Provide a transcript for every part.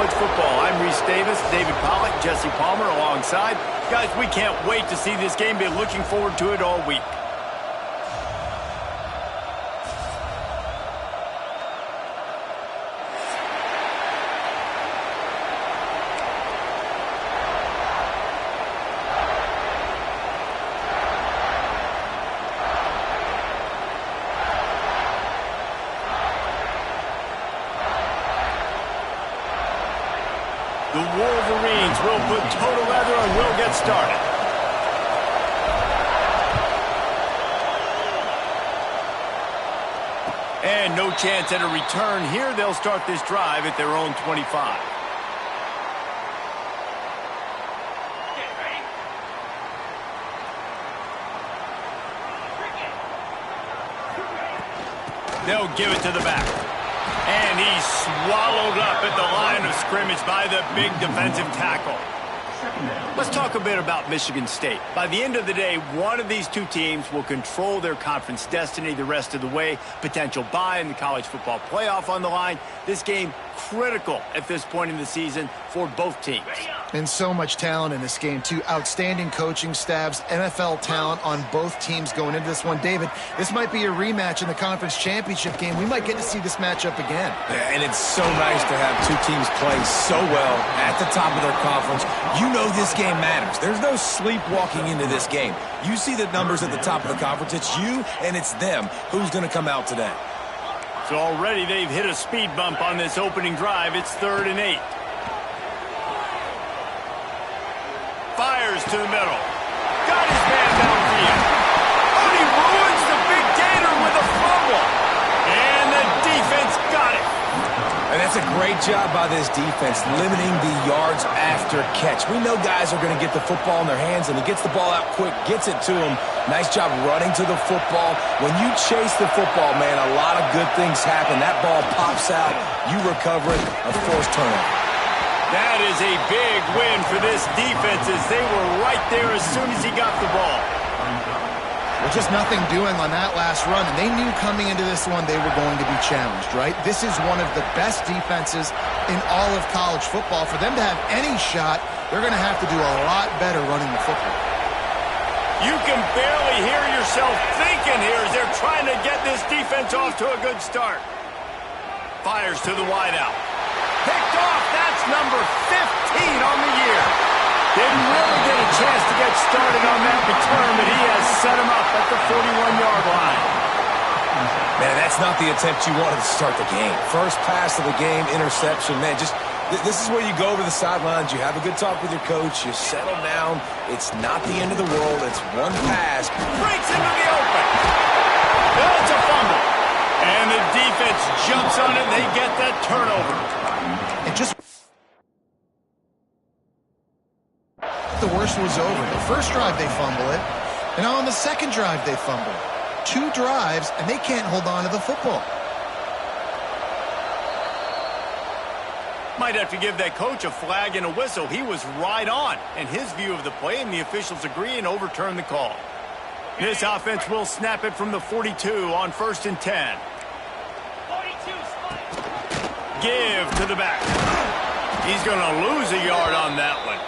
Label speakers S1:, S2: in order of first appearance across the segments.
S1: college football. I'm Reese Davis, David Pollack, Jesse Palmer alongside. Guys, we can't wait to see this game. Been looking forward to it all week. The Wolverines will put total leather and we'll get started. And no chance at a return here. They'll start this drive at their own 25. They'll give it to the back. And he's swallowed up at the line of scrimmage by the big defensive tackle. Let's talk a bit about Michigan State. By the end of the day, one of these two teams will control their conference destiny the rest of the way. Potential bye in the college football playoff on the line. This game critical at this point in the season for both teams.
S2: And so much talent in this game, too. Outstanding coaching staffs, NFL talent on both teams going into this one. David, this might be a rematch in the conference championship game. We might get to see this matchup again.
S3: Yeah, and it's so nice to have two teams play so well at the top of their conference. You know this game matters. There's no sleepwalking into this game. You see the numbers at the top of the conference. It's you and it's them. Who's going to come out today?
S1: So already they've hit a speed bump on this opening drive. It's 3rd and 8. Fires to the middle. Got his man downfield. Oh, he ruins the big gator with a fumble. And the defense got it.
S3: And that's a great job by this defense, limiting the yards after catch. We know guys are going to get the football in their hands, and he gets the ball out quick, gets it to him. Nice job running to the football. When you chase the football, man, a lot of good things happen. That ball pops out. You recover it, a forced turnover.
S1: That is a big win for this defense as they were right there as soon as he got the ball.
S2: Well, just nothing doing on that last run, and they knew coming into this one they were going to be challenged, right? This is one of the best defenses in all of college football. For them to have any shot, they're going to have to do a lot better running the football.
S1: You can barely hear yourself thinking here as they're trying to get this defense off to a good start. Fires to the wideout. Picked off. That's number 15 on the year. Didn't really get a chance to get started on that return, but he has set him up at the 41-yard line.
S3: Man, that's not the attempt you wanted to start the game. First pass of the game, interception. Man, just this is where you go over the sidelines. You have a good talk with your coach. You settle down. It's not the end of the world. It's one pass.
S1: Breaks into the open. It's a fumble. And the defense jumps on it. They get that turnover.
S2: And just the worst was over. The first drive they fumble it, and on the second drive they fumble. 2 drives, and they can't hold on to the football.
S1: Might have to give that coach a flag and a whistle. He was right on in his view of the play, and the officials agree and overturn the call. This offense will snap it from the 42 on 1st and 10. Give to the back. He's going to lose a yard on that one.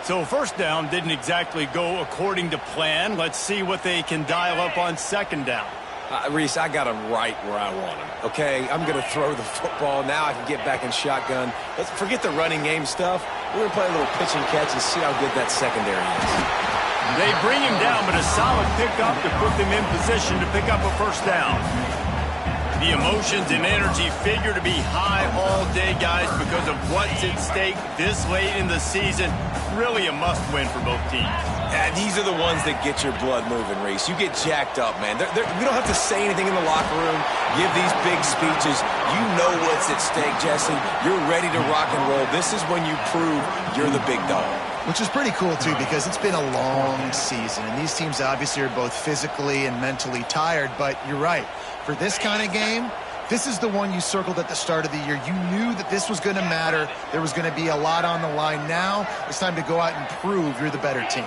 S1: So first down didn't exactly go according to plan. Let's see what they can dial up on 2nd down.
S3: Reese, I got him right where I want him. Okay, I'm going to throw the football. Now I can get back in shotgun. Let's forget the running game stuff. We're going to play a little pitch and catch and see how good that secondary is.
S1: They bring him down, but a solid pickup to put them in position to pick up a first down. The emotions and energy figure to be high all day, guys, because of what's at stake this late in the season. Really a must-win for both teams.
S3: And these are the ones that get your blood moving, Reese. You get jacked up, man. We don't have to say anything in the locker room, give these big speeches. You know what's at stake, Jesse. You're ready to rock and roll. This is when you prove you're the big dog.
S2: Which is pretty cool, too, because it's been a long season. And these teams obviously are both physically and mentally tired. But you're right. For this kind of game, this is the one you circled at the start of the year. You knew that this was going to matter. There was going to be a lot on the line. Now it's time to go out and prove you're the better team.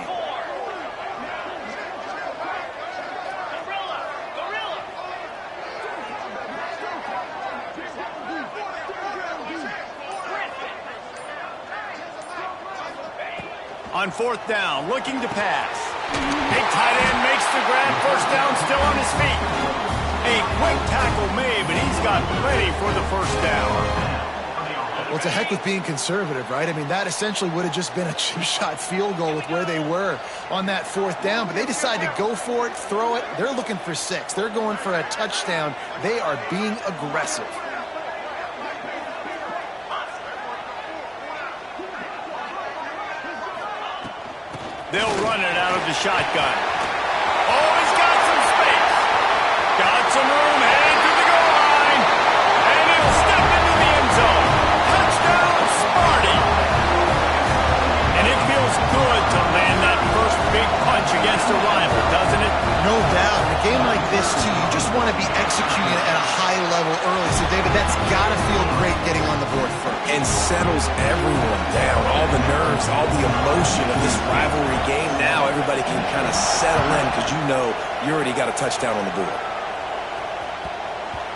S1: On 4th down, looking to pass. Big tight end makes the grab. First down, still on his feet. A quick tackle made, but he's got plenty for the first down.
S2: Well, to heck with being conservative, right? I mean, that essentially would have just been a chip-shot field goal with where they were on that 4th down. But they decided to go for it, throw it. They're looking for 6. They're going for a touchdown. They are being aggressive.
S1: They'll run it out of the shotgun. Oh, he's got some space. Got some room, heading to the goal line. And he'll step into the end zone. Touchdown, Sparty. And it feels good to land that first big punch against a rival, doesn't it?
S2: No doubt. In a game like this, too, you just want to be executing at a high level early. So, David, that's got to feel great getting on the board first.
S3: And settles everyone down. All the nerves, all the emotion of this rivalry game. Now everybody can kind of settle in because you know you already got a touchdown on the board.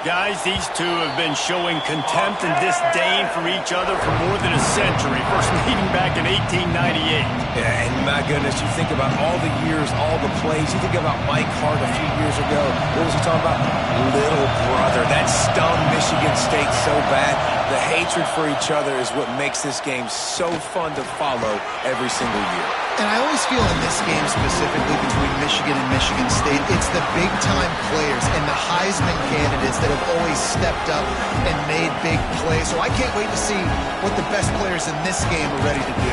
S1: Guys, these two have been showing contempt and disdain for each other for more than a century. First meeting back in 1898.
S3: Yeah, and my goodness, you think about all the years, all the plays. You think about Mike Hart a few years ago. What was he talking about? Little brother. That stung Michigan State so bad. The hatred for each other is what makes this game so fun to follow every single year.
S2: And I always feel in this game specifically between Michigan and Michigan State, it's the big-time players and the Heisman candidates that have always stepped up and made big plays. So I can't wait to see what the best players in this game are ready to do.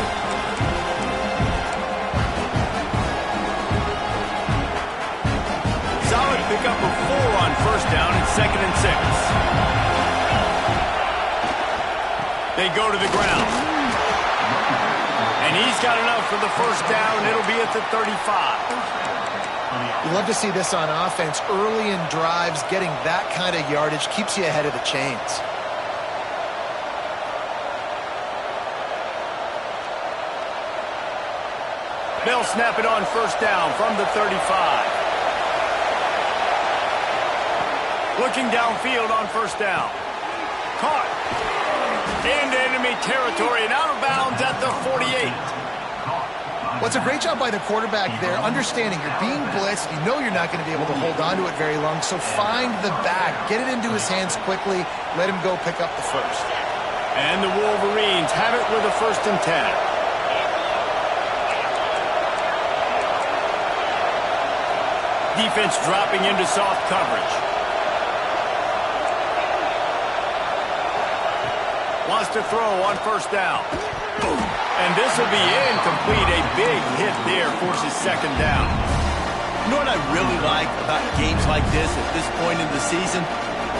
S1: Solid pickup of 4 on first down and 2nd and 6. They go to the ground. And he's got enough for the first down. It'll be at the 35.
S2: You love to see this on offense. Early in drives, getting that kind of yardage keeps you ahead of the chains.
S1: They'll snap it on first down from the 35. Looking downfield on first down. Caught. Into enemy territory and out of bounds at the 48.
S2: Well, it's a great job by the quarterback there, understanding you're being blitzed, you know you're not going to be able to hold on to it very long, so find the back, get it into his hands quickly, let him go pick up the first.
S1: And the Wolverines have it with a 1st and 10. Defense dropping into soft coverage. Wants to throw on first down. Boom. And this will be incomplete. A big hit there forces 2nd down.
S4: You know what I really like about games like this at this point in the season?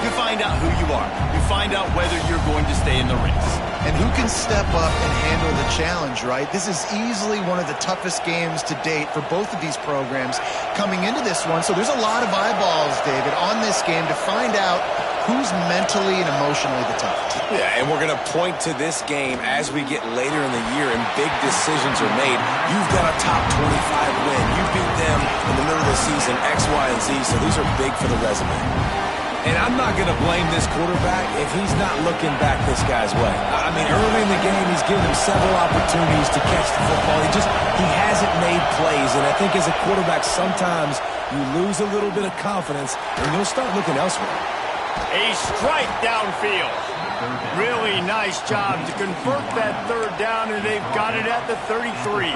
S4: You find out who you are. You find out whether you're going to stay in the race.
S2: And who can step up and handle the challenge, right? This is easily one of the toughest games to date for both of these programs coming into this one. So there's a lot of eyeballs, David, on this game to find out who's mentally and emotionally the toughest.
S3: Yeah, and we're going to point to this game as we get later in the year and big decisions are made. You've got a top 25 win. You beat them in the middle of the season, X, Y, and Z, so these are big for the resume. And I'm not going to blame this quarterback if he's not looking back this guy's way. I mean, early in the game, he's given him several opportunities to catch the football. He hasn't made plays, and I think as a quarterback, sometimes you lose a little bit of confidence, and you'll start looking elsewhere.
S1: A strike downfield. Really nice job to convert that 3rd down, and they've got it at the 33.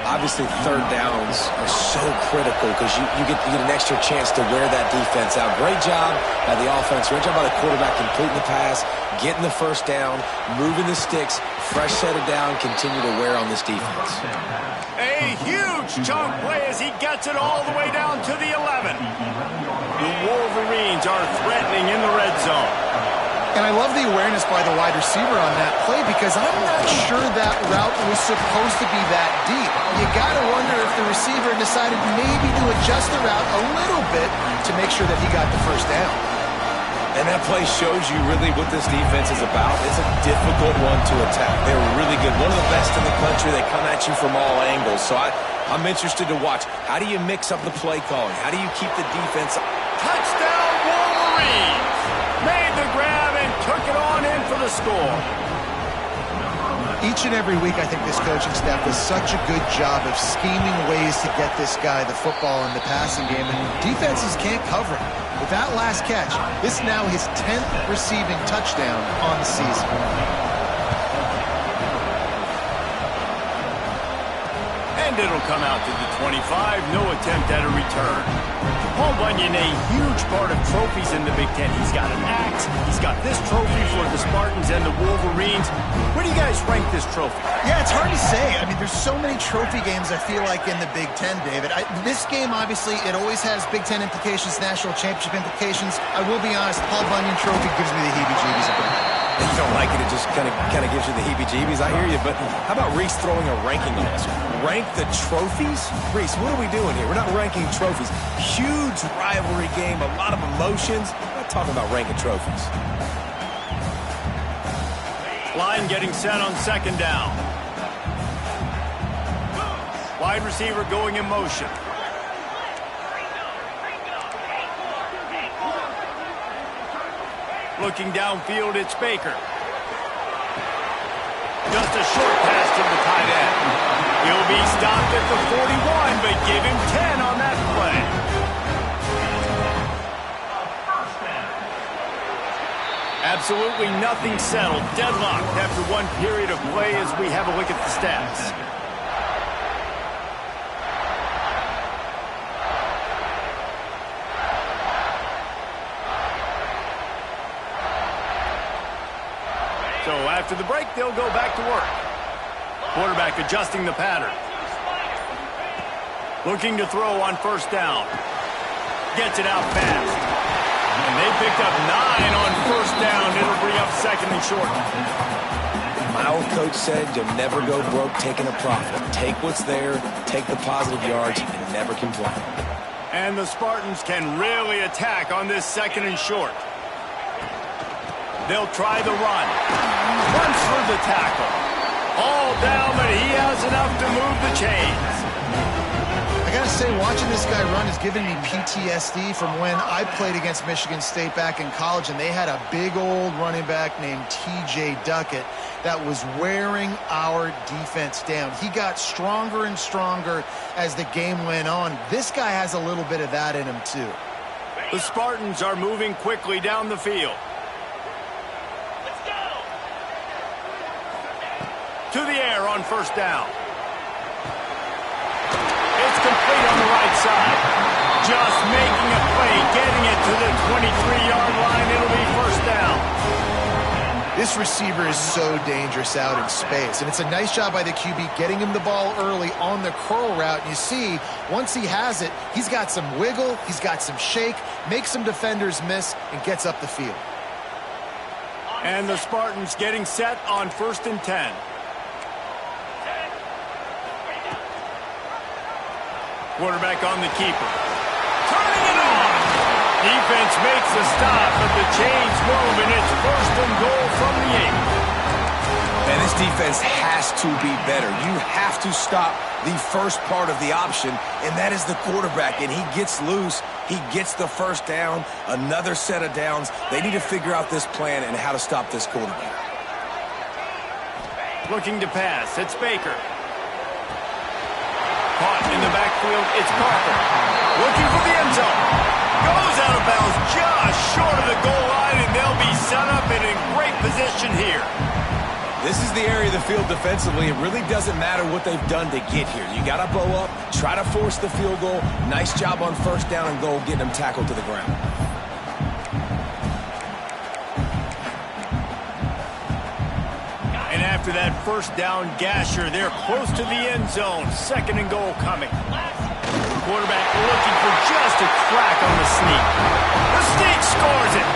S3: Obviously, 3rd downs are so critical because you get an extra chance to wear that defense out. Great job by the offense. Great job by the quarterback completing the pass, getting the first down, moving the sticks, fresh set it down, continue to wear on this defense.
S1: A huge chunk play as he gets it all the way down to the 11. The Wolverines are threatening in the red zone.
S2: And I love the awareness by the wide receiver on that play because I'm not sure that route was supposed to be that deep. You got to wonder if the receiver decided maybe to adjust the route a little bit to make sure that he got the first down.
S3: And that play shows you really what this defense is about. It's a difficult one to attack. They're really good. One of the best in the country. They come at you from all angles. So I'm interested to watch. How do you mix up the play calling? How do you keep the defense?
S1: Touchdown, Wolverines! Made the grab and took it on in for the score.
S2: Each and every week, I think this coaching staff does such a good job of scheming ways to get this guy the football in the passing game, and defenses can't cover him. With that last catch, this is now his 10th receiving touchdown on the season.
S1: And it'll come out to the 25. No attempt at a return. Paul Bunyan, a huge part of trophies in the Big Ten. He's got an axe. He's got this trophy for the Spartans and the Wolverines. Where do you guys rank this trophy?
S2: Yeah, it's hard to say. I mean, there's so many trophy games, I feel like, in the Big Ten, David. This game, obviously, it always has Big Ten implications, national championship implications. I will be honest, Paul Bunyan trophy gives me the heebie-jeebies a bit.
S3: You don't like it, it just kind of gives you the heebie-jeebies. I hear you, but how about Reese throwing a ranking on us? Rank the trophies? Reese, what are we doing here? We're not ranking trophies. Huge rivalry game, a lot of emotions. We're not talking about ranking trophies.
S1: Line getting set on second down. Wide receiver going in motion. Looking downfield, it's Baker. Just a short pass to the tight end. He'll be stopped at the 41, but give him 10 on that play. Absolutely nothing settled. Deadlocked after one period of play as we have a look at the stats. So after the break, they'll go back to work. Quarterback adjusting the pattern. Looking to throw on first down. Gets it out fast. And they picked up 9 on first down. It'll bring up second and short.
S3: My old coach said you'll never go broke taking a profit. Take what's there, take the positive yards, and never complain.
S1: And the Spartans can really attack on this second and short. They'll try the run. Runs for the tackle. All down, but he has enough to move the chains.
S2: I gotta say, watching this guy run is giving me PTSD from when I played against Michigan State back in college, and they had a big old running back named T.J. Duckett that was wearing our defense down. He got stronger and stronger as the game went on. This guy has a little bit of that in him, too.
S1: The Spartans are moving quickly down the field. To the air on first down. It's complete on the right side. Just making a play, getting it to the 23-yard line. It'll be first down.
S2: This receiver is so dangerous out in space, and it's a nice job by the QB getting him the ball early on the curl route. And you see, once he has it, he's got some wiggle, he's got some shake, makes some defenders miss, and gets up the field.
S1: And the Spartans getting set on first and 10. Quarterback on the keeper. Turning it on. Defense makes a stop, but the chains move, and it's first and goal from the 8.
S3: And this defense has to be better. You have to stop the first part of the option, and that is the quarterback. And he gets loose. He gets the first down, another set of downs. They need to figure out this plan and how to stop this quarterback.
S1: Looking to pass. It's Baker. Caught in the backfield, it's Parker. Looking for the end zone. Goes out of bounds just short of the goal line, and they'll be set up and in great position here.
S3: This is the area of the field defensively. It really doesn't matter what they've done to get here. You got to bow up, try to force the field goal. Nice job on first down and goal, getting them tackled to the ground.
S1: And after that first down gasher, they're close to the end zone. Second and goal coming. Quarterback looking for just a crack on the sneak. The sneak scores it.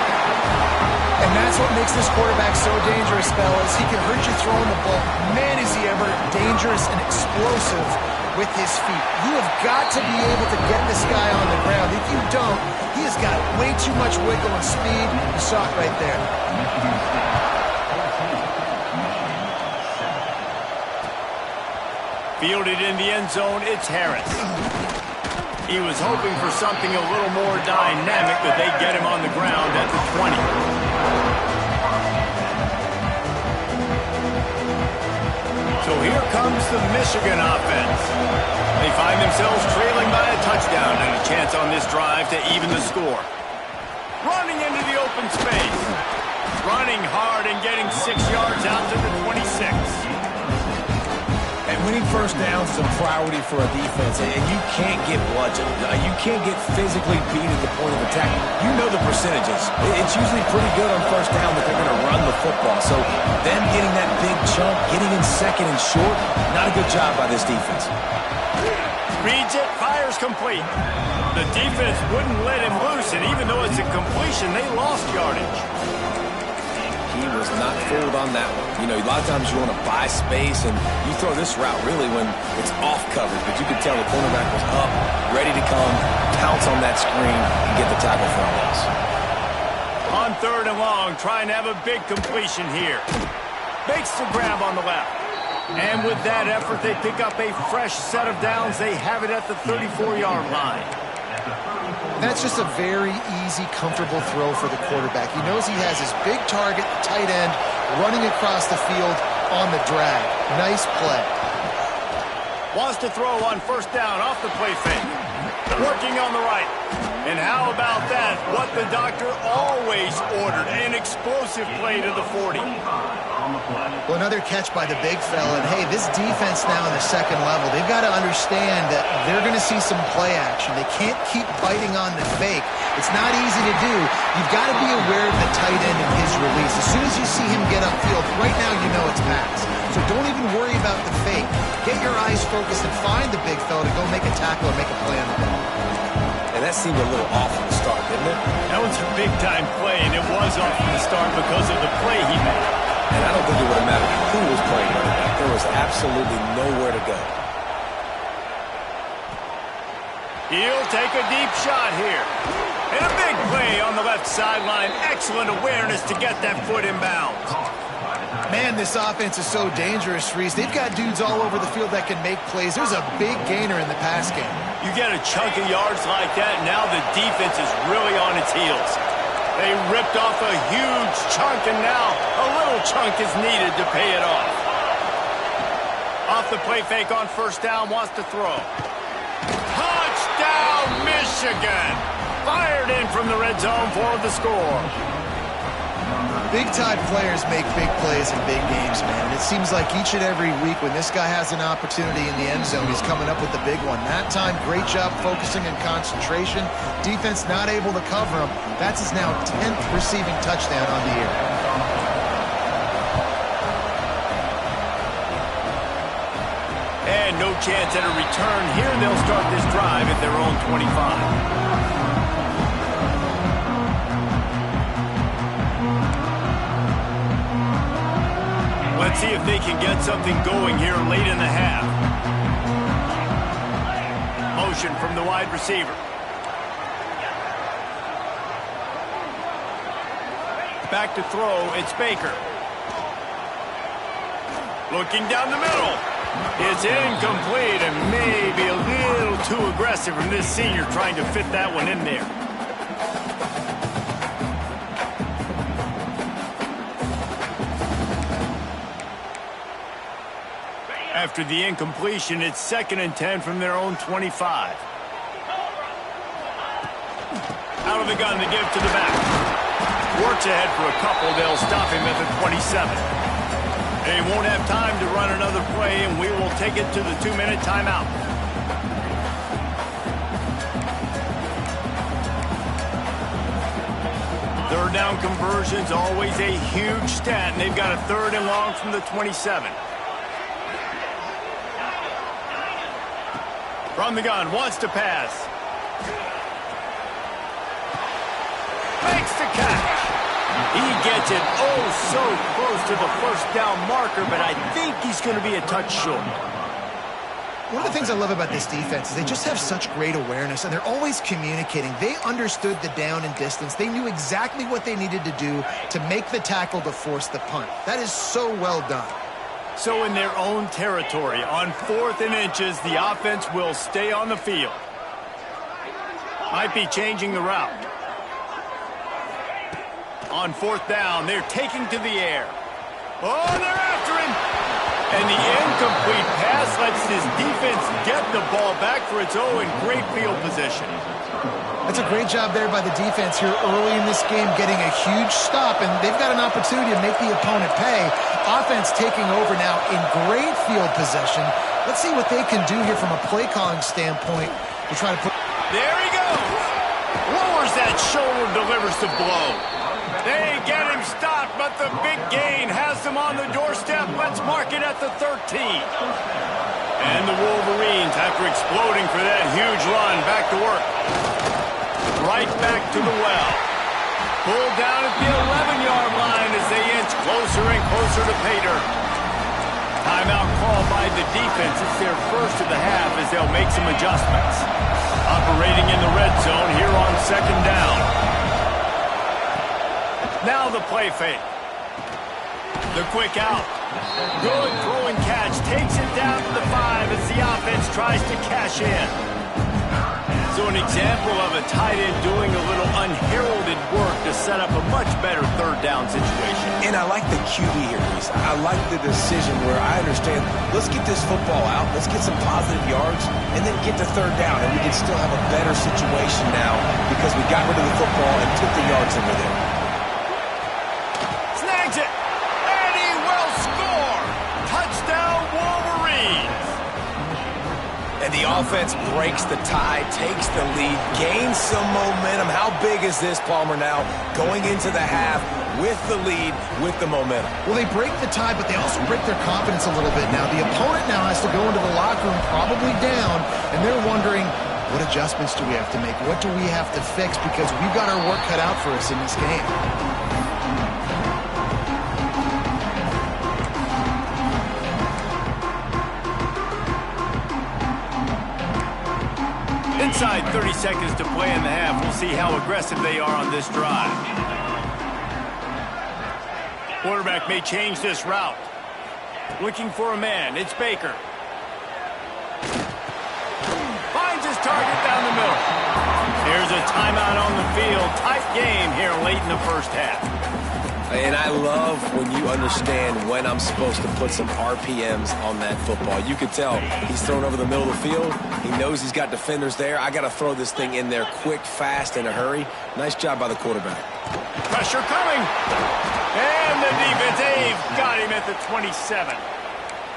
S2: And that's what makes this quarterback so dangerous, fellas. He can hurt you throwing the ball. Man, is he ever dangerous and explosive with his feet. You have got to be able to get this guy on the ground. If you don't, he has got way too much wiggle and speed. You saw it right there.
S1: Fielded in the end zone, it's Harris. He was hoping for something a little more dynamic, but they get him on the ground at the 20. Michigan offense. They find themselves trailing by a touchdown and a chance on this drive to even the score. Running into the open space. Running hard and getting 6 yards out to the 26.
S3: And winning first downs is a priority for a defense, and you can't get bludgeoned. You can't get physically beat at the point of attack. You know the percentages. It's usually pretty good on first down that they're going to run the football. So them getting that big chunk, getting in second and short, not a good job by this defense.
S1: Reads it, fires complete. The defense wouldn't let him loose, and even though it's a completion, they lost yardage.
S3: He was not fooled on that one. You know, a lot of times you want to buy space, and you throw this route really when it's off coverage. But you could tell the cornerback was up, ready to come, pounce on that screen, and get the tackle for a loss.
S1: On 3rd and long, trying to have a big completion here. Makes the grab on the left. And with that effort, they pick up a fresh set of downs. They have it at the 34-yard line.
S2: That's just a very easy, comfortable throw for the quarterback. He knows he has his big target, the tight end, running across the field on the drag. Nice play.
S1: Wants to throw on 1st down off the play fake. Working on the right. And how about that? What the doctor always ordered, an explosive play to the 40.
S2: Well, another catch by the big fella. And, hey, this defense now in the 2nd level, they've got to understand that they're going to see some play action. They can't keep biting on the fake. It's not easy to do. You've got to be aware of the tight end and his release. As soon as you see him get upfield, right now you know it's pass. So don't even worry about the fake. Get your eyes focused and find the big fella to go make a tackle or make a play on the ball.
S3: And that seemed a little off from the start, didn't it?
S1: That was a big-time play, and it was off from the start because of the play he made.
S3: And I don't think it would have mattered who was playing running back. There was absolutely nowhere to go.
S1: He'll take a deep shot here. And a big play on the left sideline. Excellent awareness to get that foot in bounds.
S2: Man, this offense is so dangerous, Reese. They've got dudes all over the field that can make plays. There's a big gainer in the pass game.
S1: You get a chunk of yards like that, now the defense is really on its heels. They ripped off a huge chunk, and now a little chunk is needed to pay it off. Off the play fake on 1st down, wants to throw. Touchdown, Michigan! Fired in from the red zone for the score.
S2: Big-time players make big plays in big games, man. And it seems like each and every week when this guy has an opportunity in the end zone, he's coming up with the big one. That time, great job focusing and concentration. Defense not able to cover him. That's his now 10th receiving touchdown on the year.
S1: And no chance at a return here. They'll start this drive at their own 25. Let's see if they can get something going here late in the half. Motion from the wide receiver. Back to throw, it's Baker. Looking down the middle. It's incomplete and maybe a little too aggressive from this senior trying to fit that one in there. After the incompletion, it's 2nd and 10 from their own 25. Out of the gun, they give to the back. Works ahead for a couple. They'll stop him at the 27. They won't have time to run another play, and we will take it to the 2-minute timeout. Third down conversions, always a huge stat, and they've got a 3rd and long from the 27. From the gun, wants to pass. Makes the catch. He gets it so close to the 1st down marker, but I think he's going to be a touch short.
S2: One of the things I love about this defense is they just have such great awareness, and they're always communicating. They understood the down and distance. They knew exactly what they needed to do to make the tackle to force the punt. That is so well done.
S1: So in their own territory, on 4th and inches, the offense will stay on the field. Might be changing the route. On 4th down, they're taking to the air. Oh, they're after him. And the incomplete pass lets his defense get the ball back for its own great field position.
S2: That's a great job there by the defense here early in this game, getting a huge stop, and they've got an opportunity to make the opponent pay. Offense taking over now in great field possession. Let's see what they can do here from a play calling standpoint to try to put...
S1: There he goes. Lowers that shoulder, delivers the blow. They get him stopped, but the big gain has them on the doorstep. Let's mark it at the 13. And the Wolverines, after exploding for that huge run, back to work. Right back to the well. Pulled down at the 11-yard line as they inch closer and closer to pay dirt. Timeout call by the defense. It's their first of the half as they'll make some adjustments. Operating in the red zone here on second down. Now the play fake. The quick out. Good throw and catch. Takes it down to the 5 as the offense tries to cash in. So an example of a tight end doing a little unheralded work to set up a much better third down situation.
S3: And I like the QB here, Reese. I like the decision where I understand, let's get this football out, let's get some positive yards, and then get to third down, and we can still have a better situation now because we got rid of the football and took the yards over there.
S1: Snags it, and he will score! Touchdown, Wolverines!
S3: And the offense breaks the tie, takes the lead, gains some momentum. How big is this, Palmer, now going into the half with the lead, with the momentum?
S2: Well, they break the tie, but they also break their confidence a little bit now. The opponent now has to go into the locker room probably down, and they're wondering, what adjustments do we have to make? What do we have to fix? Because we've got our work cut out for us in this game.
S1: Inside 30 seconds to play in the half. We'll see how aggressive they are on this drive. Quarterback may change this route. Looking for a man. It's Baker. Finds his target down the middle. Here's a timeout on the field. Tight game here late in the first half.
S3: And I love when you understand when I'm supposed to put some RPMs on that football. You can tell he's thrown over the middle of the field. He knows he's got defenders there. I got to throw this thing in there quick, fast, in a hurry. Nice job by the quarterback.
S1: Pressure coming. And the defense, they've got him at the 27.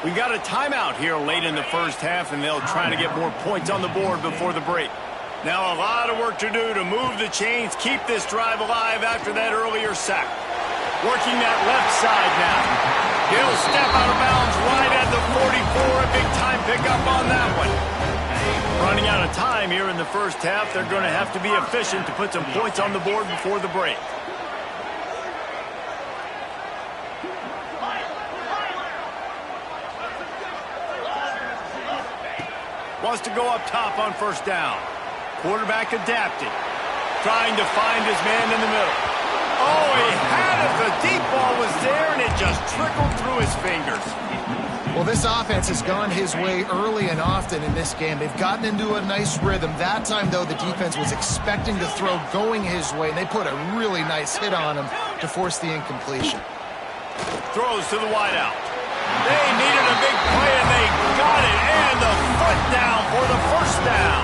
S1: We got a timeout here late in the first half, and they'll try to get more points on the board before the break. Now a lot of work to do to move the chains, keep this drive alive after that earlier sack. Working that left side now. He'll step out of bounds right at the 44. A big-time pickup on that one. Running out of time here in the first half. They're going to have to be efficient to put some points on the board before the break. Wants to go up top on first down. Quarterback adapting. Trying to find his man in the middle. Oh, he had it. The deep ball was there, and it just trickled through his fingers.
S2: Well, this offense has gone his way early and often in this game. They've gotten into a nice rhythm. That time, though, the defense was expecting to throw going his way, and they put a really nice hit on him to force the incompletion.
S1: Throws to the wideout. They needed a big play, and they got it. And the foot down for the first down.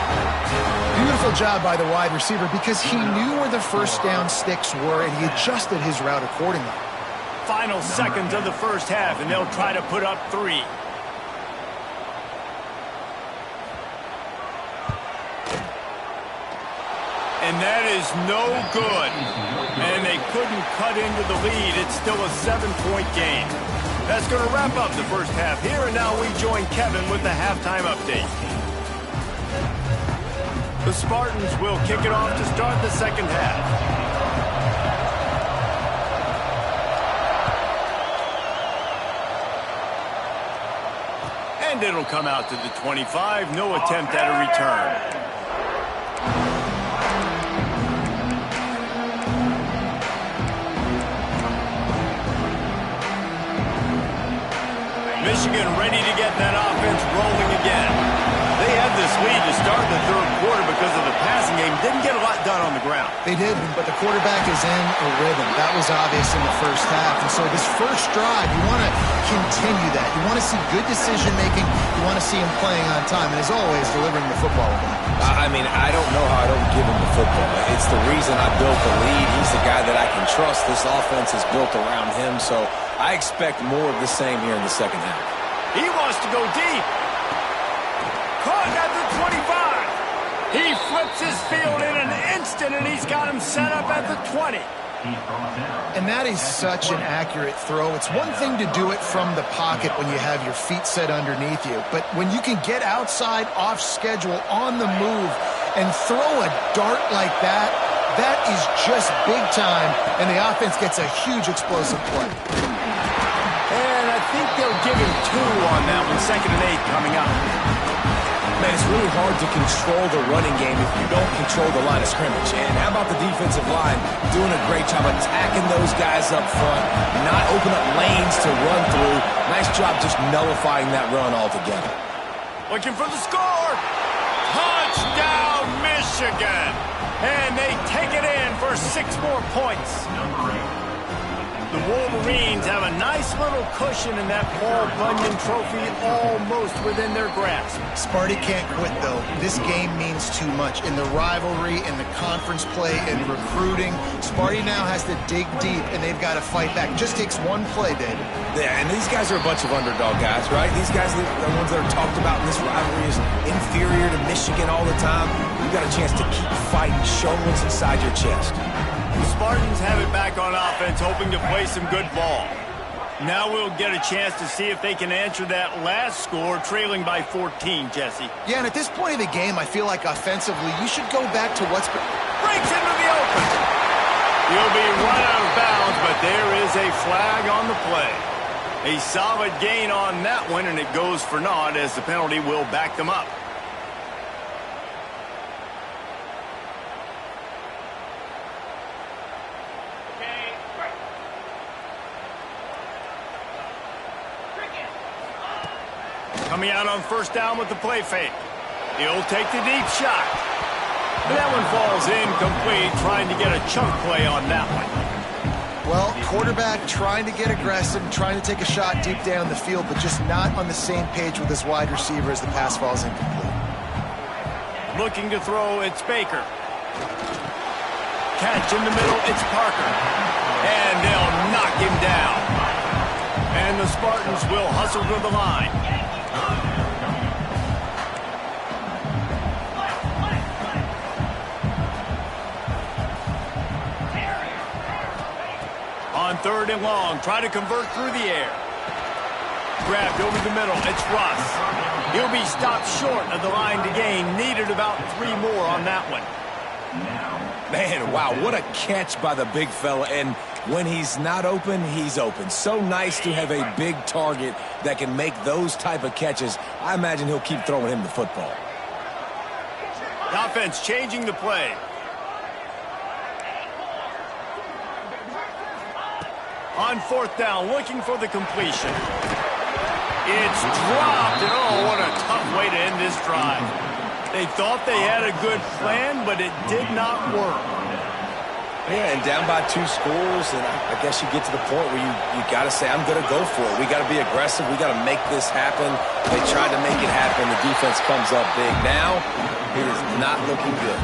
S2: Beautiful job by the wide receiver because he knew where the first down sticks were, and he adjusted his route accordingly.
S1: Final seconds of the first half, and they'll try to put up 3. And that is no good. And they couldn't cut into the lead. It's still a 7-point game. That's going to wrap up the first half here, and now we join Kevin with the halftime update. The Spartans will kick it off to start the second half. And it'll come out to the 25. No attempt at a return. Michigan ready to get that offense rolling again. They They had this lead to start the third quarter because of the passing game. Didn't get a lot done on the ground.
S2: They didn't, but the quarterback is in a rhythm. That was obvious in the first half. And so this first drive, you want to continue that. You want to see good decision-making. You want to see him playing on time. And as always, delivering the football.
S3: I mean, I don't know how I don't give him the football. It's the reason I built the lead. He's the guy that I can trust. This offense is built around him. So I expect more of the same here in the second half.
S1: He wants to go deep. Caught at the 25. He flips his field in an instant, and he's got him set up at the 20.
S2: And that is such an accurate throw. It's one thing to do it from the pocket when you have your feet set underneath you, but when you can get outside, off schedule, on the move, and throw a dart like that, that is just big time, and the offense gets a huge explosive play.
S1: And I think they'll give him 2 on that one. 2nd and 8 coming up.
S3: Man, it's really hard to control the running game if you don't control the line of scrimmage. And how about the defensive line doing a great job attacking those guys up front, not open up lanes to run through. Nice job just nullifying that run altogether.
S1: Looking for the score. Touchdown, Michigan. And they take it in for 6 more points. The Wolverines have a nice little cushion in that Paul Bunyan trophy almost within their grasp.
S2: Sparty can't quit, though. This game means too much. In the rivalry, in the conference play, in recruiting, Sparty now has to dig deep, and they've got to fight back. Just takes one play, David.
S3: Yeah, and these guys are a bunch of underdog guys, right? These guys are the ones that are talked about in this rivalry as inferior to Michigan all the time. You've got a chance to keep fighting, show what's inside your chest.
S1: The Spartans have it back on offense, hoping to play some good ball. Now we'll get a chance to see if they can answer that last score, trailing by 14, Jesse.
S2: Yeah, and at this point of the game, I feel like offensively, you should go back to what's been...
S1: Breaks into the open. He'll be run out of bounds, but there is a flag on the play. A solid gain on that one, and it goes for naught as the penalty will back them up. Coming out on 1st down with the play fake. He'll take the deep shot. But that one falls incomplete, trying to get a chunk play on that one.
S2: Well, quarterback trying to get aggressive, trying to take a shot deep down the field, but just not on the same page with his wide receiver as the pass falls incomplete.
S1: Looking to throw, it's Baker. Catch in the middle, it's Parker. And they'll knock him down. And the Spartans will hustle to the line. On 3rd and long, try to convert through the air. Grabbed over the middle, it's Russ. He'll be stopped short of the line to gain. Needed about 3 more on that one.
S3: Man, wow, what a catch by the big fella. And when he's not open, he's open. So nice to have a big target that can make those type of catches. I imagine he'll keep throwing him the football.
S1: The offense changing the play. On 4th down, looking for the completion. It's dropped, and oh, what a tough way to end this drive. They thought they had a good plan, but it did not work.
S3: Yeah, and down by 2 scores, and I guess you get to the point where you got to say, I'm going to go for it. We got to be aggressive. We got to make this happen. They tried to make it happen. The defense comes up big. Now, it is not looking good.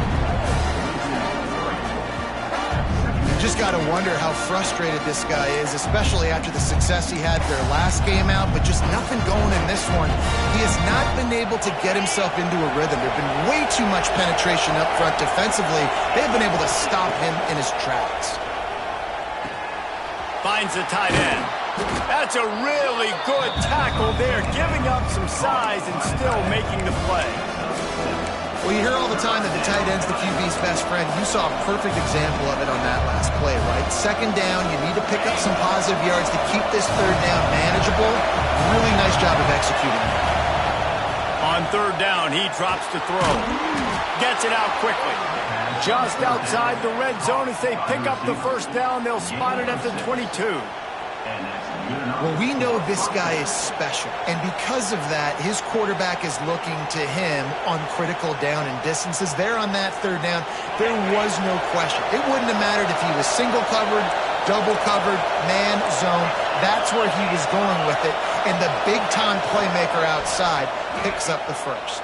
S2: You just got to wonder how frustrated this guy is, especially after the success he had their last game out, but just nothing going in this one. He has not been able to get himself into a rhythm. There's been way too much penetration up front defensively. They've been able to stop him in his tracks.
S1: Finds the tight end. That's a really good tackle there, giving up some size and still making the play.
S2: Well, you hear all the time that the tight end's the QB's best friend. You saw a perfect example of it on that last play, right? 2nd down, you need to pick up some positive yards to keep this 3rd down manageable. Really nice job of executing that.
S1: On 3rd down, he drops to throw. Gets it out quickly. Just outside the red zone as they pick up the 1st down. They'll spot it at the 22.
S2: Well, we know this guy is special, and because of that, his quarterback is looking to him on critical down and distances. There on that third down, there was no question. It wouldn't have mattered if he was single covered, double covered, man, zone. That's where he was going with it, and the big-time playmaker outside picks up the first.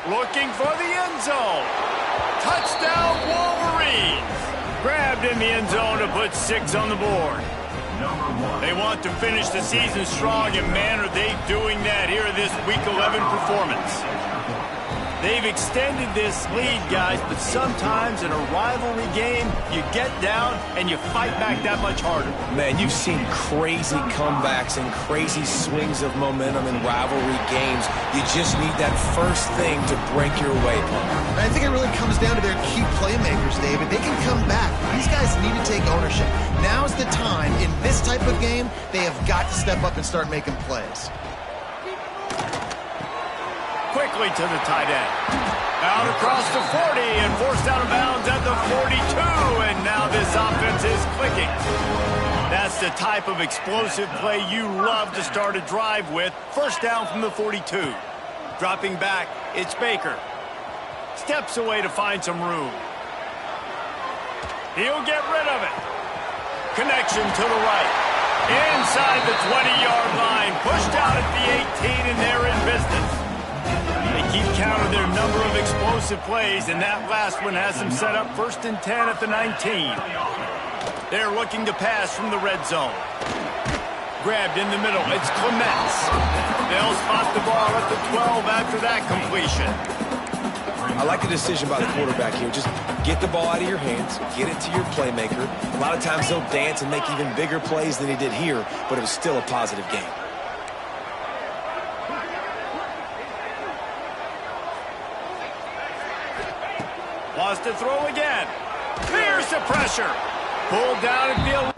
S1: Looking for the end zone. Touchdown, Wolverines. Grabbed in the end zone to put 6 on the board. They want to finish the season strong, and man, are they doing that here in this Week 11 performance. They've extended this lead, guys, but sometimes in a rivalry game, you get down and you fight back that much harder.
S3: Man, you've seen crazy comebacks and crazy swings of momentum in rivalry games. You just need that first thing to break your way, punk.
S2: I think it really comes down to their key playmakers, David. They can come back. These guys need to take ownership. Now's the time. In this type of game, they have got to step up and start making plays.
S1: Quickly to the tight end. Out across the 40 and forced out of bounds at the 42. And now this offense is clicking. That's the type of explosive play you love to start a drive with. First down from the 42. Dropping back, it's Baker. Steps away to find some room. He'll get rid of it. Connection to the right. Inside the 20-yard line. Pushed out at the 18, and they're in business. They keep count of their number of explosive plays, and that last one has them set up 1st and 10 at the 19. They're looking to pass from the red zone. Grabbed in the middle. It's Clements. They'll spot the ball at the 12 after that completion.
S3: I like the decision by the quarterback here. Just get the ball out of your hands, get it to your playmaker. A lot of times he'll dance and make even bigger plays than he did here, but it was still a positive game.
S1: Wants to throw again. Here's the pressure. Pulled down at the 11.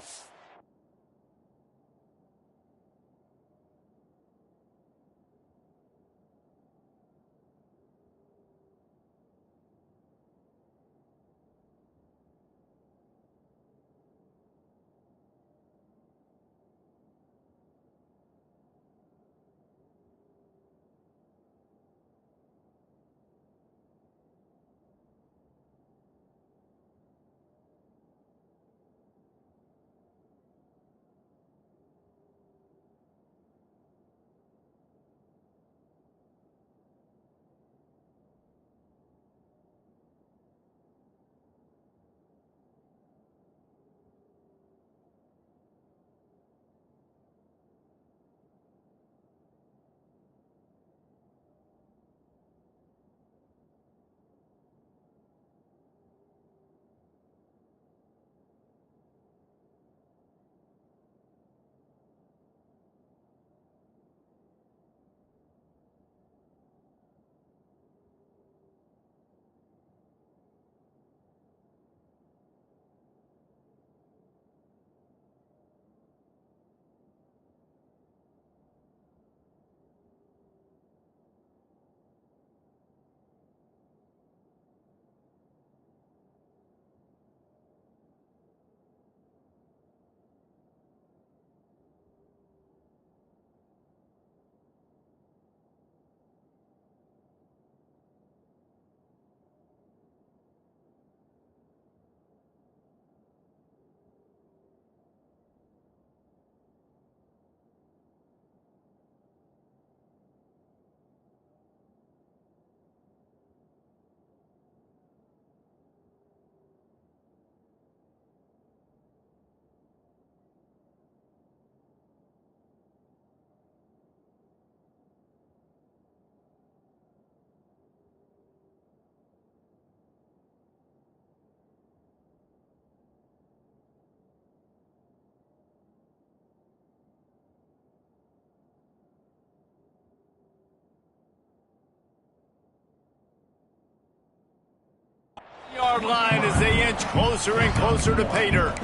S1: Yard line as they inch closer and closer to pay dirt.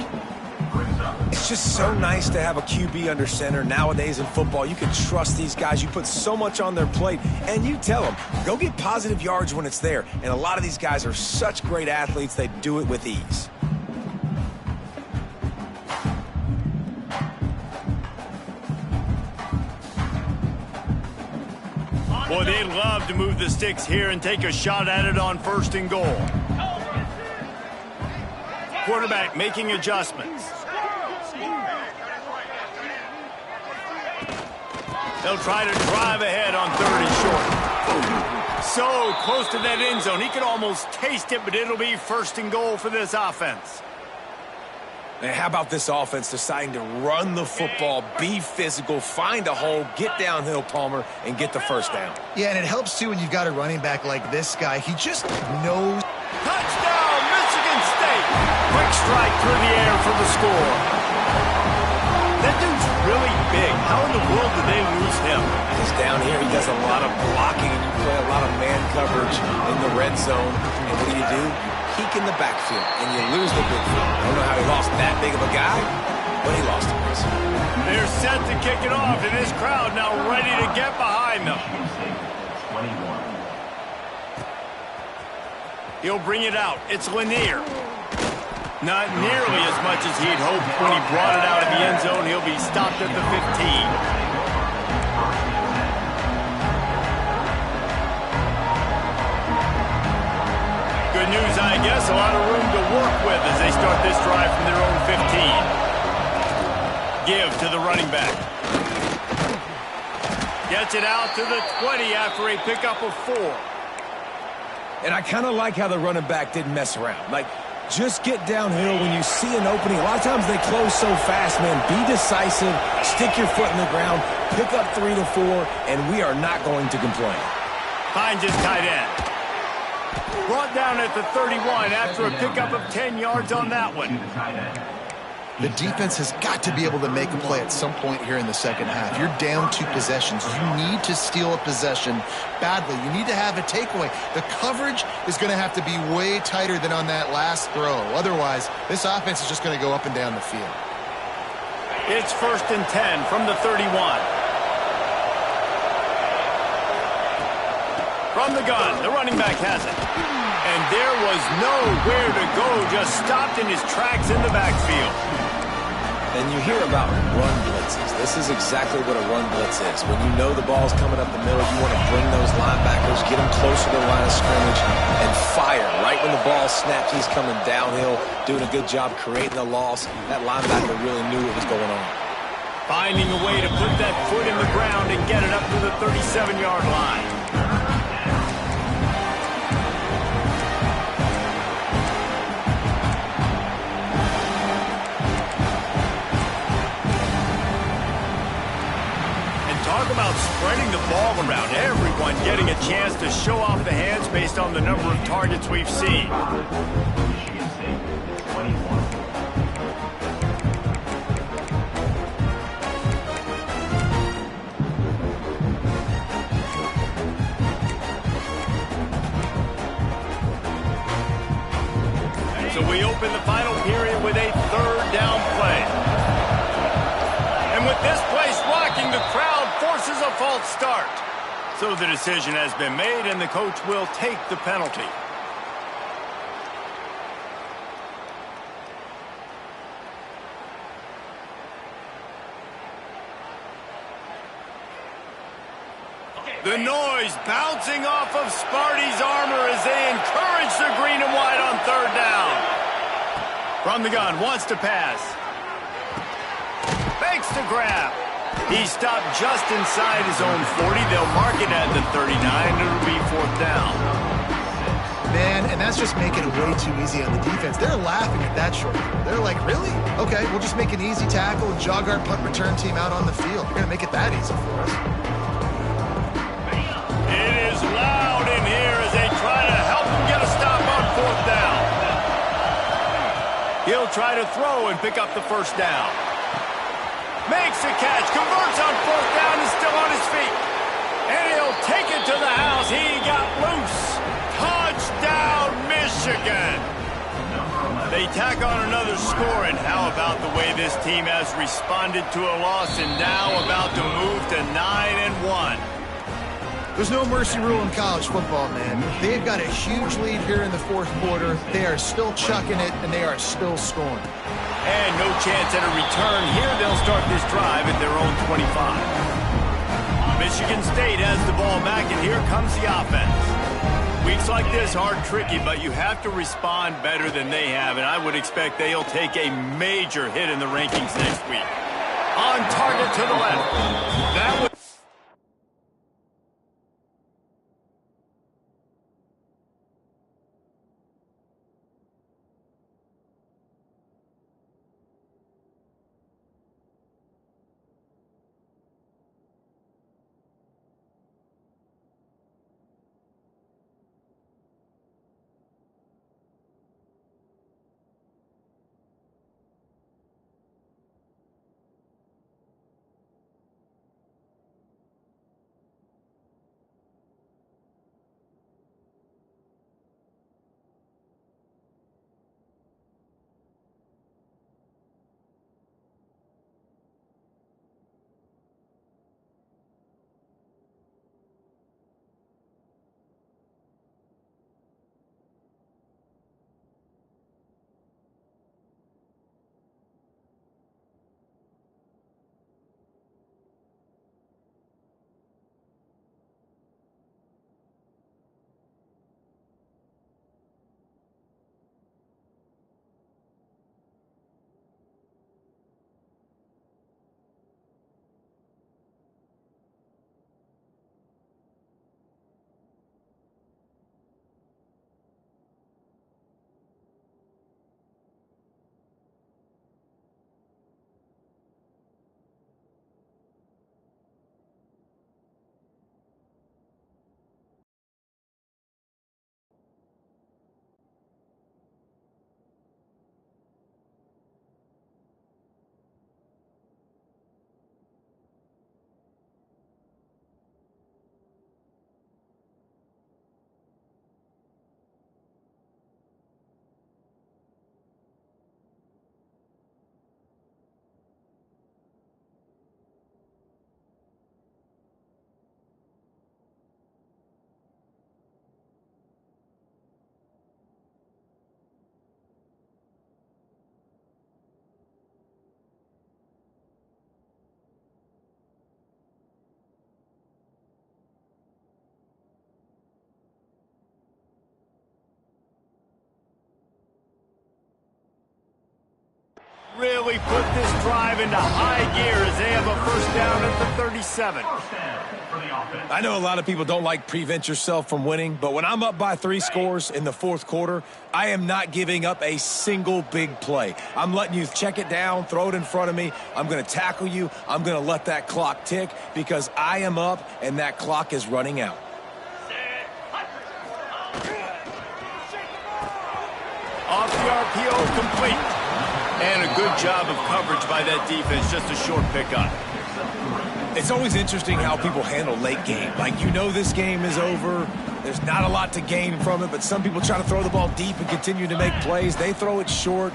S3: It's just so nice to have a QB under center. Nowadays in football, you can trust these guys. You put so much on their plate, and you tell them, go get positive yards when it's there. And a lot of these guys are such great athletes, they do it with ease.
S1: Boy, they love to move the sticks here and take a shot at it on 1st and goal. Quarterback making adjustments. They'll try to drive ahead on 3rd and short. So close to that end zone. He could almost taste it, but it'll be 1st and goal for this offense.
S3: And how about this offense deciding to run the football, be physical, find a hole, get downhill, Palmer, and get the 1st down?
S2: Yeah, and it helps, too, when you've got a running back like this guy. He just knows.
S1: Touchdown, Michigan State! Quick strike through the air for the score. That dude's really big. How in the world did they lose him?
S3: Because down here he does a lot of blocking, and you play a lot of man coverage in the red zone. And what do? Peek in the backfield, and you lose the big field. I don't know how he lost that big of a guy, but he lost it.
S1: They're set to kick it off, and this crowd now ready to get behind them. He'll bring it out. It's Lanier. Not nearly as much as he'd hoped when he brought it out of the end zone. He'll be stopped at the 15. Good news, I guess. A lot of room to work with as they start this drive from their own 15. Give to the running back. Gets it out to the 20 after a pickup of 4.
S3: And I kind of like how the running back didn't mess around. Like, just get downhill when you see an opening. A lot of times they close so fast, man. Be decisive, stick your foot in the ground, pick up 3 to 4, and we are not going to complain.
S1: Finds his tight end. Brought down at the 31 after a pickup of 10 yards on that one.
S2: The defense has got to be able to make a play at some point here in the second half. You're down 2 possessions. You need to steal a possession badly. You need to have a takeaway. The coverage is going to have to be way tighter than on that last throw. Otherwise, this offense is just going to go up and down the field.
S1: It's 1st and 10 from the 31. From the gun, the running back has it. And there was nowhere to go, just stopped in his tracks in the backfield.
S3: And you hear about run blitzes. This is exactly what a run blitz is. When you know the ball's coming up the middle, you want to bring those linebackers, get them closer to the line of scrimmage, and fire. Right when the ball snaps, he's coming downhill, doing a good job creating the loss. That linebacker really knew what was going on.
S1: Finding a way to put that foot in the ground and get it up to the 37-yard line. Talk about spreading the ball around. Everyone getting a chance to show off the hands based on the number of targets we've seen. So we open the final period with a 3rd down play. And with this place rocking, the crowd forces a false start. So the decision has been made, and the coach will take the penalty. The noise bouncing off of Sparty's armor as they encourage the green and white on 3rd down. From the gun, wants to pass. Fakes to grab. He stopped just inside his own 40. They'll mark it at the 39. It'll be 4th down.
S2: Man, and that's just making it way too easy on the defense. They're laughing at that short throw. They're like, really? Okay, we'll just make an easy tackle and jog our punt return team out on the field. We're going to make it that easy for us.
S1: It is loud in here as they try to help him get a stop on 4th down. He'll try to throw and pick up the 1st down. Makes a catch, converts on 4th down, and still on his feet. And he'll take it to the house. He got loose. Touchdown, Michigan. They tack on another score, and how about the way this team has responded to a loss and now about to move to 9-1.
S2: There's no mercy rule in college football, man. They've got a huge lead here in the 4th quarter. They are still chucking it, and they are still scoring.
S1: And no chance at a return. Here they'll start this drive at their own 25. Michigan State has the ball back, and here comes the offense. Weeks like this are tricky, but you have to respond better than they have, and I would expect they'll take a major hit in the rankings next week. On target to the left. That was really put this drive into high gear as they have a first down at the 37.
S3: I know a lot of people don't like prevent yourself from winning, but when I'm up by 3 scores in the fourth quarter, I am not giving up a single big play. I'm letting you check it down, throw it in front of me. I'm going to tackle you. I'm going to let that clock tick because I am up and that clock is running out.
S1: Off the RPO, complete. And a good job of coverage by that defense, just a short pickup.
S3: It's always interesting how people handle late game. Like, you know this game is over. There's not a lot to gain from it, but some people try to throw the ball deep and continue to make plays. They throw it short.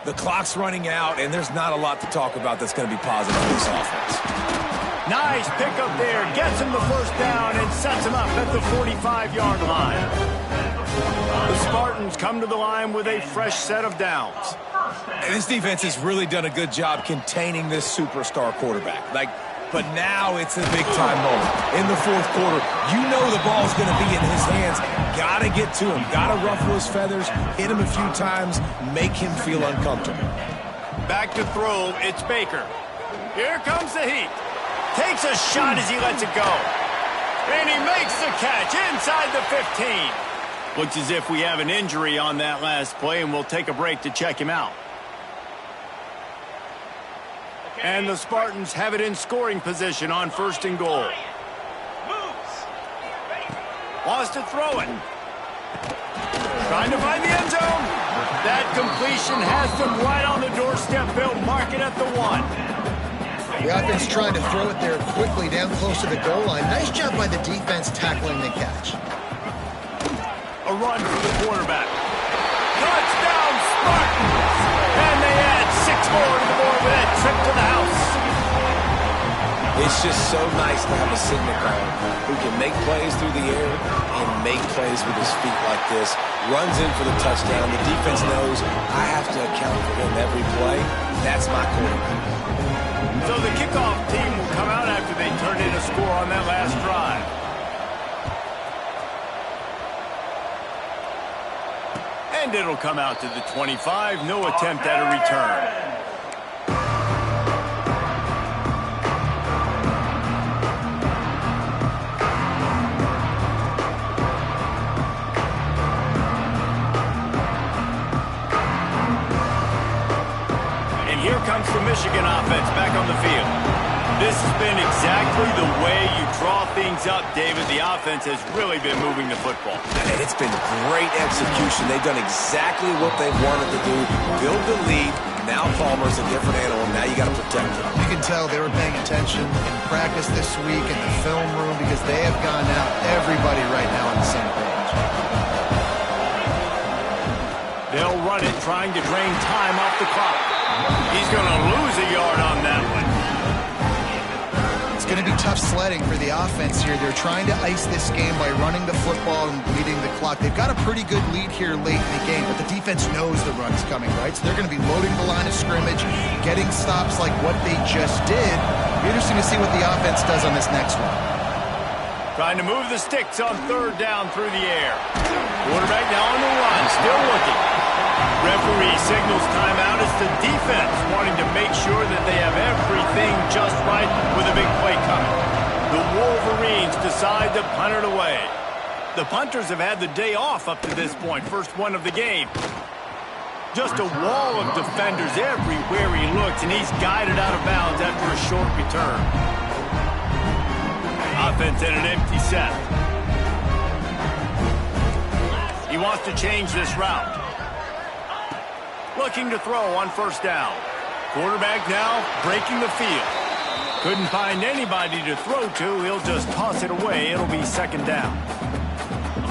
S3: The clock's running out, and there's not a lot to talk about that's going to be positive for this offense.
S1: Nice pickup there. Gets him the first down and sets him up at the 45-yard line. The Spartans come to the line with a fresh set of downs.
S3: And this defense has really done a good job containing this superstar quarterback. But now it's a big-time moment. In the fourth quarter, you know the ball's going to be in his hands. Got to get to him. Got to ruffle his feathers, hit him a few times, make him feel uncomfortable.
S1: Back to throw, it's Baker. Here comes the heat. Takes a shot as he lets it go. And he makes the catch inside the 15. Looks as if we have an injury on that last play, and we'll take a break to check him out. And the Spartans have it in scoring position on 1st and goal. Wants to throw it. Trying to find the end zone. That completion has them right on the doorstep. They'll mark it at the 1.
S2: The offense trying to throw it there quickly down close to the goal line. Nice job by the defense tackling the catch.
S1: A run for the quarterback. Touchdown, Spartans! And they add 6 more to the board with that trip to the house.
S3: It's just so nice to have a signal caller who can make plays through the air and make plays with his feet like this. Runs in for the touchdown. The defense knows I have to account for him every play. That's my quarterback.
S1: So the kickoff team will come out after they turned in a score on that last it'll come out to the 25. No attempt at a return. Here comes the Michigan offense back on the field. This has been exactly the way you draw things up, David. The offense has really been moving the football.
S3: And it's been great execution. They've done exactly what they wanted to do. Build the lead. Now Palmer's a different animal. Now you got to protect him.
S2: You can tell they were paying attention in practice this week in the film room because they have gone out everybody right now on the same page.
S1: They'll run it, trying to drain time off the clock. He's going to lose a yard on that one.
S2: It's going to be tough sledding for the offense here. They're trying to ice this game by running the football and leading the clock. They've got a pretty good lead here late in the game, but the defense knows the run's coming, right? So they're going to be loading the line of scrimmage, getting stops like what they just did. It'll be interesting to see what the offense does on this next one.
S1: Trying to move the sticks on third down through the air. Quarterback now on the run, still looking. Referee signals timeout. It's the defense wanting to make sure that they have everything just right with a big play coming. The Wolverines decide to punt it away. The punters have had the day off up to this point, first one of the game. Just a wall of defenders everywhere he looks, and he's guided out of bounds after a short return. Offense in an empty set. He wants to change this route. Looking to throw on first down. Quarterback now breaking the field. Couldn't find anybody to throw to. He'll just toss it away. It'll be second down.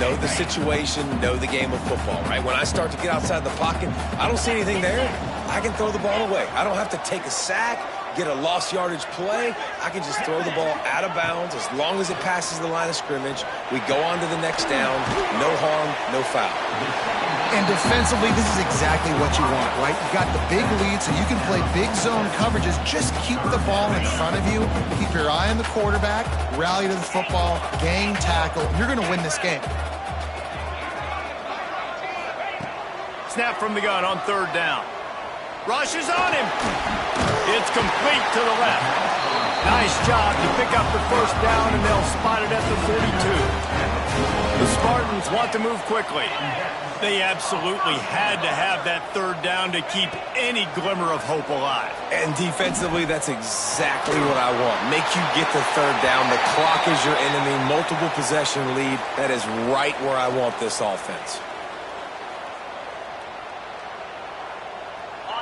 S3: Know the situation, know the game of football, right? When I start to get outside the pocket, I don't see anything there. I can throw the ball away. I don't have to take a sack, get a lost yardage play. I can just throw the ball out of bounds as long as it passes the line of scrimmage. We go on to the next down. No harm, no foul.
S2: And defensively, this is exactly what you want, right? You got the big lead, so you can play big zone coverages. Just keep the ball in front of you. Keep your eye on the quarterback. Rally to the football. Gang tackle. You're going to win this game.
S1: Snap from the gun on third down. Rush is on him. It's complete to the left. Nice job to pick up the first down, and they'll spot it at the 42. The Spartans want to move quickly. They absolutely had to have that third down to keep any glimmer of hope alive.
S3: And defensively, that's exactly what I want. Make you get the third down. The clock is your enemy. Multiple possession lead. That is right where I want this offense.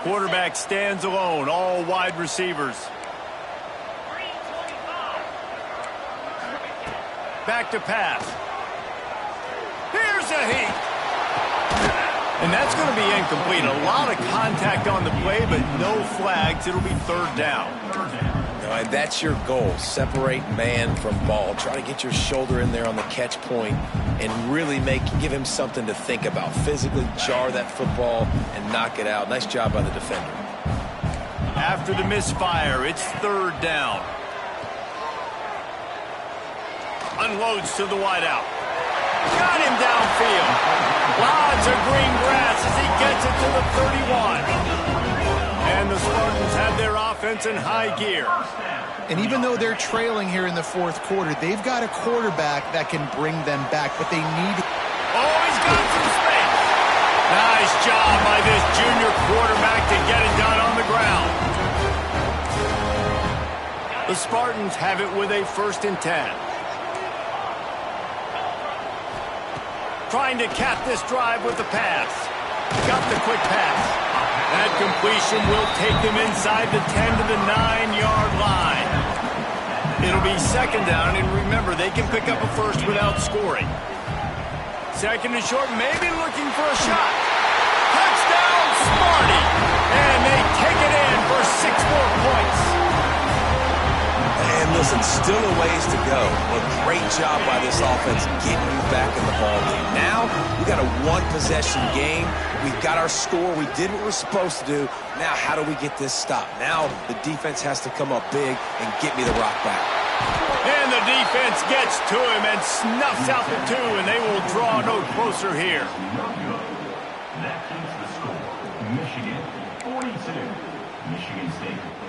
S1: Quarterback stands alone, all wide receivers. Back to pass. Here's a heat. And that's going to be incomplete. A lot of contact on the play, but no flags. It'll be third down.
S3: And that's your goal. Separate man from ball. Try to get your shoulder in there on the catch point and really give him something to think about. Physically jar that football and knock it out. Nice job by the defender.
S1: After the misfire, it's third down. Unloads to the wideout. Got him downfield. Lots of green grass as he gets it to the 31. And the Spartans have their offense in high gear.
S2: And even though they're trailing here in the fourth quarter, they've got a quarterback that can bring them back, but they need...
S1: Oh, he's got some space. Nice job by this junior quarterback to get it done on the ground. The Spartans have it with a 1st and 10. Trying to cap this drive with the pass. Got the quick pass. That completion will take them inside the 10 to the 9-yard line. It'll be second down, and remember, they can pick up a first without scoring. Second and short, maybe looking for a shot. Touchdown, Sparty! And they take it in for 6 more points.
S3: And listen, still a ways to go. A great job by this offense getting you back in the ball game. Now, we got a one-possession game. We've got our score. We did what we're supposed to do. Now, how do we get this stopped? Now, the defense has to come up big and get me the rock back.
S1: And the defense gets to him and snuffs out the 2, and they will draw no closer here.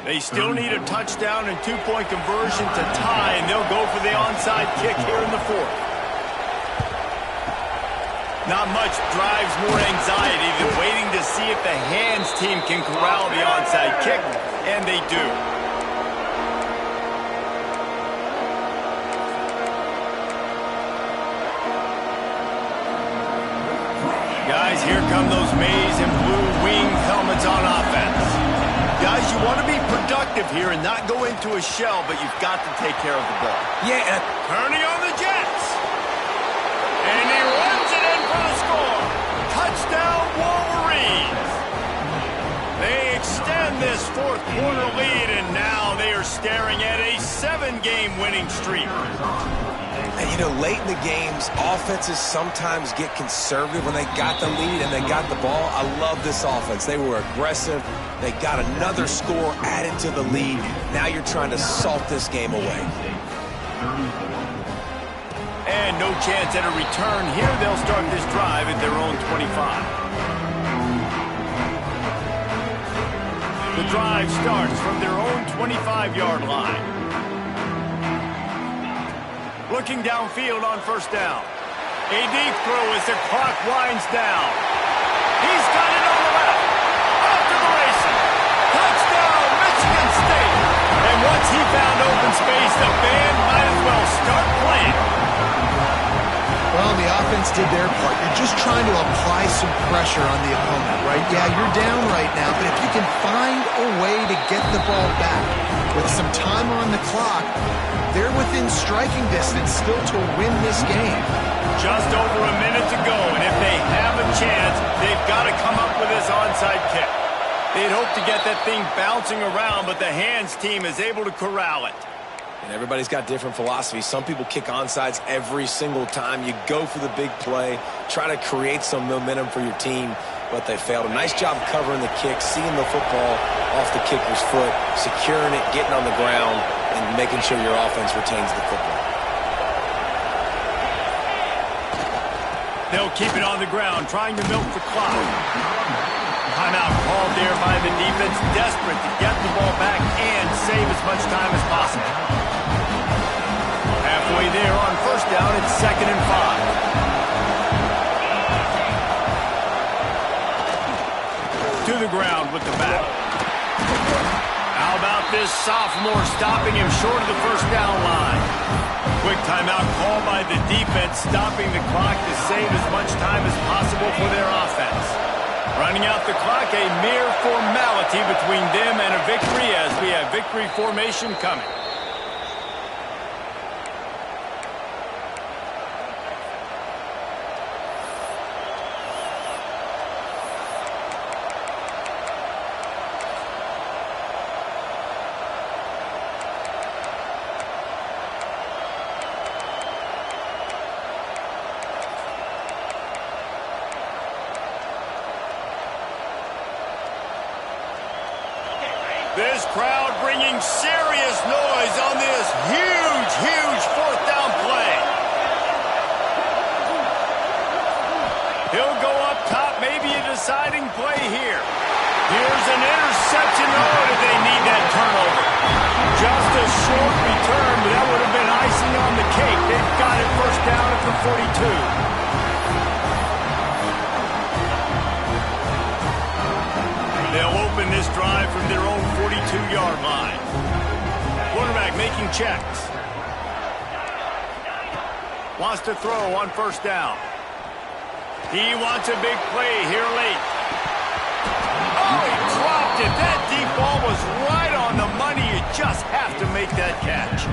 S1: They still need a touchdown and two-point conversion to tie, and they'll go for the onside kick here in the fourth. Not much drives more anxiety than waiting to see if the hands team can corral the onside kick, and they do. Guys, here come those maize and blue wing helmets on offense. Guys, you want to be productive here and not go into a shell, but you've got to take care of the ball.
S3: Yeah.
S1: Turning on the Jets. And he runs it in for the score. Touchdown, Wolverines. They extend this fourth quarter lead, and now they are staring at a 7-game winning streak.
S3: And, you know, late in the games, offenses sometimes get conservative when they got the lead and they got the ball. I love this offense. They were aggressive. They got another score added to the lead. Now you're trying to salt this game away.
S1: And no chance at a return here. They'll start this drive at their own 25. The drive starts from their own 25-yard line. Looking downfield on first down. A deep throw as the clock winds down. He's got it on the left. Off to the races. Touchdown, Michigan State. And once he found open space, the band might as well start playing.
S2: Well, the offense did their part. You're just trying to apply some pressure on the opponent, right? Yeah, you're down right now, but if you can find a way to get the ball back with some time on the clock, they're within striking distance still to win this game.
S1: Just over a minute to go, and if they have a chance, they've got to come up with this onside kick. They'd hope to get that thing bouncing around, but the hands team is able to corral it.
S3: And everybody's got different philosophies. Some people kick onside every single time. You go for the big play, try to create some momentum for your team, but they failed. A nice job covering the kick, seeing the football off the kicker's foot, securing it, getting on the ground, and making sure your offense retains the football.
S1: They'll keep it on the ground, trying to milk the clock. Timeout called there by the defense, desperate to get the ball back and save as much time as possible. Halfway there on first down, it's 2nd and 5. To the ground with the back. How about this sophomore stopping him short of the first down line? Quick timeout call by the defense, stopping the clock to save as much time as possible for their offense. Running out the clock, a mere formality between them and a victory as we have victory formation coming. This crowd bringing serious noise on this huge fourth down play. He'll go up top, maybe a deciding play here. Here's an interception. Oh, did they need that turnover? Just a short return, but that would have been icing on the cake. They've got it first down at the 42. They'll open this drive from their own 42-yard line. Quarterback making checks. Wants to throw on first down. He wants a big play here late. Oh, he dropped it. That deep ball was right on the money. You just have to make that catch.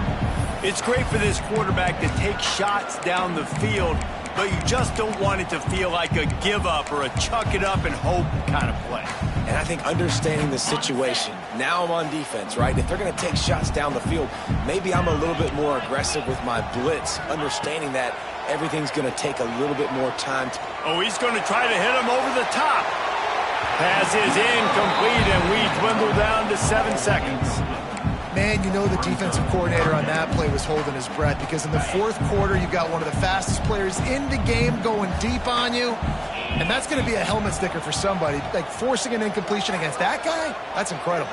S1: It's great for this quarterback to take shots down the field, but you just don't want it to feel like a give-up or a chuck-it-up-and-hope kind of play.
S3: And I think understanding the situation, now I'm on defense, right? If they're going to take shots down the field, maybe I'm a little bit more aggressive with my blitz, understanding that everything's going to take a little bit more time.
S1: Oh, he's going to try to hit him over the top. Pass is incomplete, and we dwindle down to 7 seconds.
S2: Man, you know the defensive coordinator on that play was holding his breath because in the fourth quarter, you've got one of the fastest players in the game going deep on you, and that's going to be a helmet sticker for somebody. Like forcing an incompletion against that guy, that's incredible.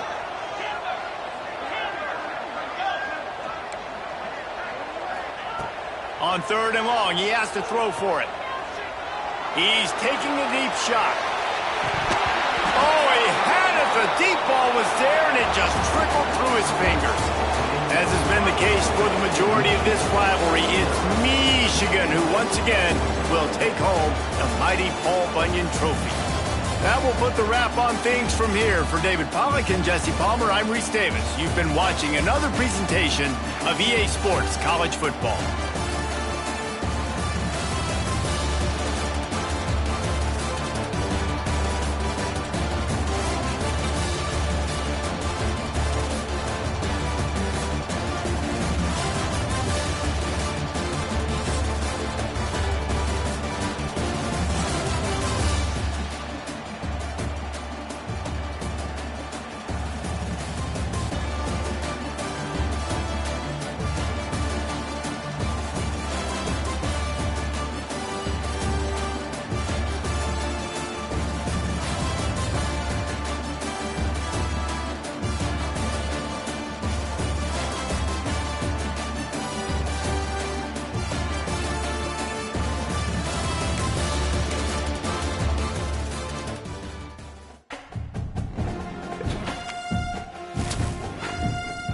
S1: On 3rd and long, he has to throw for it. He's taking a deep shot. Oh, he had it. The deep ball was there, and it just trickled through his fingers. As has been the case for the majority of this rivalry, it's Michigan who once again will take home the mighty Paul Bunyan Trophy. That will put the wrap on things from here. For David Pollack and Jesse Palmer, I'm Reese Davis. You've been watching another presentation of EA Sports College Football.